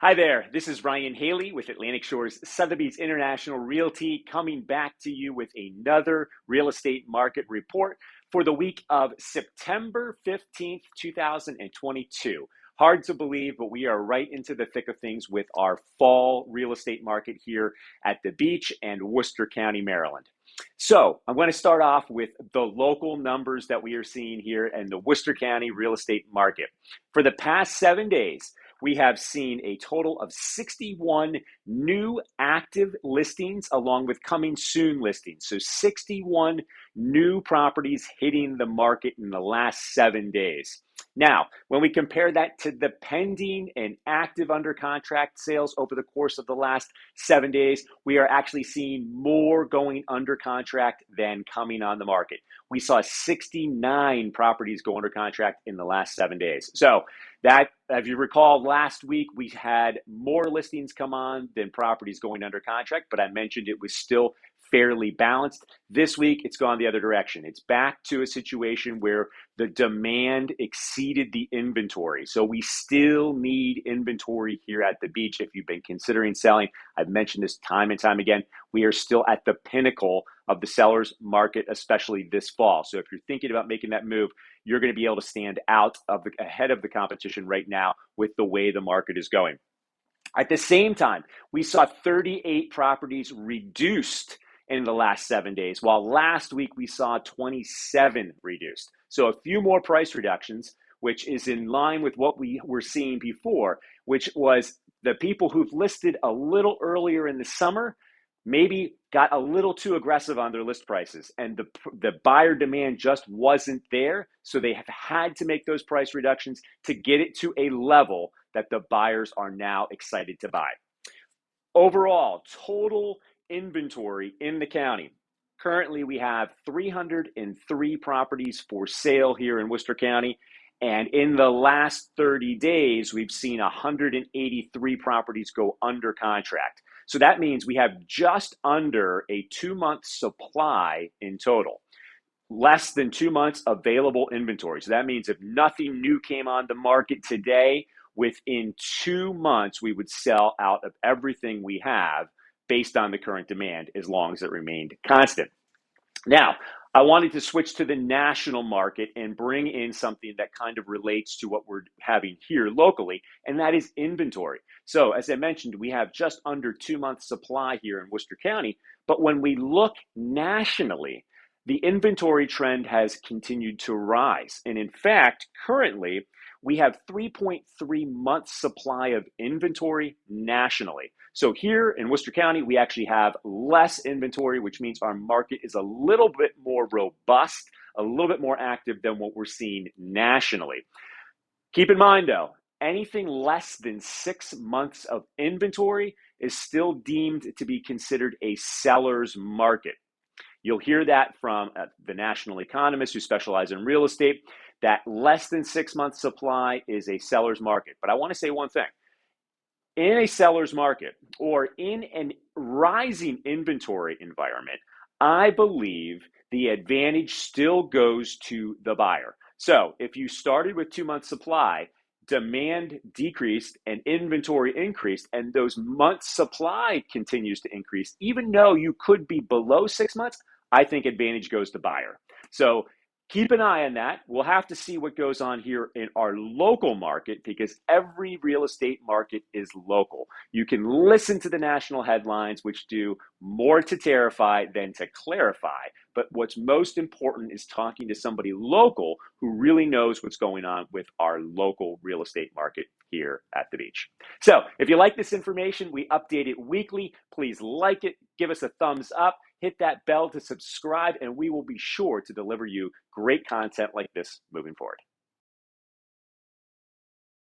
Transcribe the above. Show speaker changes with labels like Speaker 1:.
Speaker 1: Hi there, this is Ryan Haley with Atlantic Shores Sotheby's International Realty coming back to you with another real estate market report for the week of September 15th, 2022. Hard to believe, but we are right into the thick of things with our fall real estate market here at the beach and Worcester County, Maryland. So I'm going to start off with the local numbers that we are seeing here in the Worcester County real estate market. For the past 7 days, we have seen a total of 61 new active listings along with coming soon listings. So 61 new properties hitting the market in the last 7 days. Now, when we compare that to the pending and active under contract sales over the course of the last 7 days, we are actually seeing more going under contract than coming on the market. We saw 69 properties go under contract in the last 7 days. So that, if you recall, last week we had more listings come on than properties going under contract, but I mentioned it was still fairly balanced. This week, it's gone the other direction. It's back to a situation where the demand exceeded the inventory. So we still need inventory here at the beach. If you've been considering selling, I've mentioned this time and time again, we are still at the pinnacle of the seller's market, especially this fall. So if you're thinking about making that move, you're going to be able to stand out ahead of the competition right now with the way the market is going. At the same time, we saw 38 properties reduced in the last 7 days, while last week we saw 27 reduced. So a few more price reductions, which is in line with what we were seeing before, which was the people who've listed a little earlier in the summer maybe got a little too aggressive on their list prices, and the buyer demand just wasn't there. So they have had to make those price reductions to get it to a level that the buyers are now excited to buy. Overall, total inventory in the county. Currently, we have 303 properties for sale here in Worcester County. And in the last 30 days, we've seen 183 properties go under contract. So that means we have just under a 2-month supply in total. Less than 2 months available inventory. So that means if nothing new came on the market today, within 2 months, we would sell out of everything we have based on the current demand, as long as it remained constant. Now, I wanted to switch to the national market and bring in something that kind of relates to what we're having here locally, and that is inventory. So as I mentioned, we have just under 2 months supply here in Worcester County, but when we look nationally, the inventory trend has continued to rise. And in fact, currently, we have 3.3 months supply of inventory nationally. So here in Worcester County, we actually have less inventory, which means our market is a little bit more robust, a little bit more active than what we're seeing nationally. Keep in mind though, anything less than 6 months of inventory is still deemed to be considered a seller's market. You'll hear that from the national economists who specialize in real estate, that less than 6 months supply is a seller's market. But I want to say one thing. In a seller's market or in a rising inventory environment, I believe the advantage still goes to the buyer. So if you started with 2 months supply, demand decreased and inventory increased, and those months supply continues to increase, even though you could be below 6 months, I think advantage goes to buyer. So keep an eye on that. We'll have to see what goes on here in our local market, because every real estate market is local. You can listen to the national headlines, which do more to terrify than to clarify. But what's most important is talking to somebody local who really knows what's going on with our local real estate market here at the beach. So if you like this information, we update it weekly. Please like it, give us a thumbs up, hit that bell to subscribe, and we will be sure to deliver you great content like this moving forward.